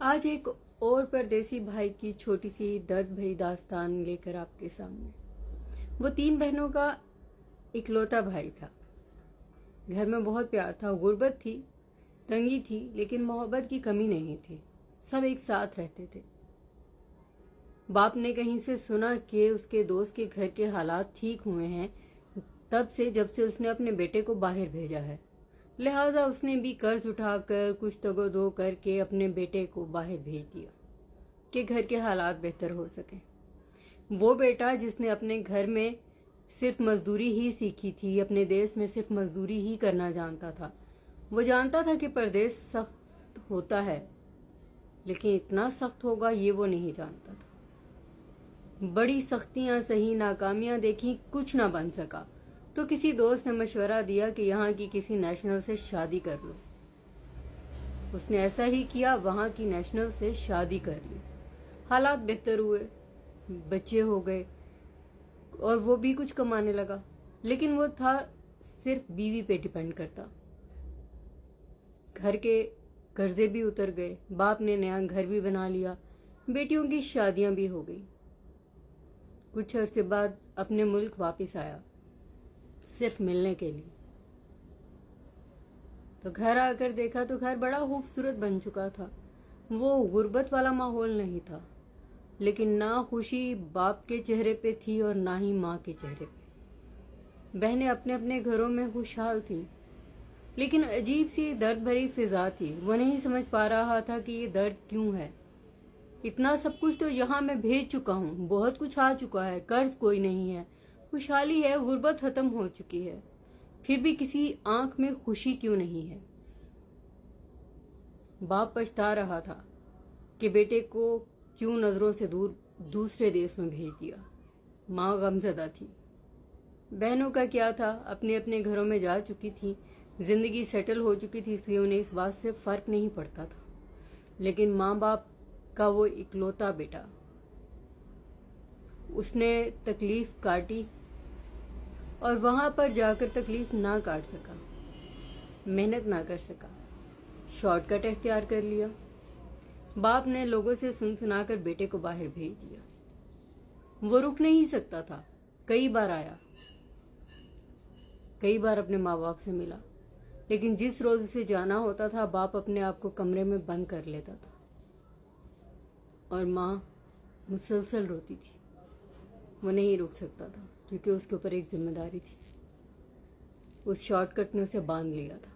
آج ایک اور پردیسی بھائی کی چھوٹی سی درد بھری داستان لے کر آپ کے سامنے۔ وہ 3 بہنوں کا اکلوتا بھائی تھا۔ گھر میں بہت پیار تھا، غربت تھی، تنگی تھی، لیکن محبت کی کمی نہیں تھی۔ سب ایک ساتھ رہتے تھے۔ باپ نے کہیں سے سنا کہ اس کے دوست کے گھر کے حالات ٹھیک ہوئے ہیں تب سے جب سے اس نے اپنے بیٹے کو باہر بھیجا ہے، لہٰذا اس نے بھی قرض اٹھا کر کچھ تگ و دو کر کے اپنے بیٹے کو باہر بھیج دیا کہ گھر کے حالات بہتر ہو سکیں۔ وہ بیٹا جس نے اپنے گھر میں صرف مزدوری ہی سیکھی تھی، اپنے دیس میں صرف مزدوری ہی کرنا جانتا تھا، وہ جانتا تھا کہ پردیس سخت ہوتا ہے، لیکن اتنا سخت ہوگا یہ وہ نہیں جانتا تھا۔ بڑی سختیاں سہی، ناکامیاں دیکھی، کچھ نہ بن سکا تو کسی دوست نے مشورہ دیا کہ یہاں کی کسی نیشنل سے شادی کر لو۔ اس نے ایسا ہی کیا، وہاں کی نیشنل سے شادی کر لی۔ حالات بہتر ہوئے، بچے ہو گئے اور وہ بھی کچھ کمانے لگا، لیکن وہ تھا صرف بیوی پہ ڈیپینڈ کرتا۔ گھر کے قرضے بھی اتر گئے، باپ نے نیا گھر بھی بنا لیا، بیٹیوں کی شادیاں بھی ہو گئی۔ کچھ عرصے بعد اپنے ملک واپس آیا، صرف ملنے کے لیے۔ تو گھر آ کر دیکھا تو گھر بڑا خوبصورت بن چکا تھا۔ وہ غربت والا ماحول نہیں تھا، لیکن نہ خوشی باپ کے چہرے پہ تھی اور نہ ہی ماں کے چہرے پہ۔ بہنیں اپنے اپنے گھروں میں خوشحال تھیں، لیکن عجیب سی درد بھری فضا تھی۔ وہ نہیں سمجھ پا رہا تھا کہ یہ درد کیوں ہے۔ اتنا سب کچھ تو یہاں میں بھیج چکا ہوں، بہت کچھ آ چکا ہے، قرض کوئی نہیں ہے، خوشحالی ہے، غربت ختم ہو چکی ہے، پھر بھی کسی آنکھ میں خوشی کیوں نہیں ہے۔ باپ پچھتا رہا تھا کہ بیٹے کو کیوں نظروں سے دور دوسرے دیس میں بھیج دیا۔ ماں غمزدہ تھی۔ بہنوں کا کیا تھا، اپنے اپنے گھروں میں جا چکی تھی، زندگی سیٹل ہو چکی تھی، اس لیے انہیں اس بات سے فرق نہیں پڑتا تھا۔ لیکن ماں باپ کا وہ اکلوتا بیٹا، اس نے تکلیف کاٹی اور وہاں پر جا کر تکلیف نہ کاٹ سکا، محنت نہ کر سکا، شارٹ کٹ اختیار کر لیا۔ باپ نے لوگوں سے سن سنا کر بیٹے کو باہر بھیج دیا۔ وہ رک نہیں سکتا تھا، کئی بار آیا، کئی بار اپنے ماں باپ سے ملا، لیکن جس روز اسے جانا ہوتا تھا باپ اپنے آپ کو کمرے میں بند کر لیتا تھا اور ماں مسلسل روتی تھی۔ وہ نہیں رک سکتا تھا کیونکہ اس کے اوپر ایک ذمہ داری تھی۔ اس شارٹ کٹ نے اسے باندھ لیا تھا۔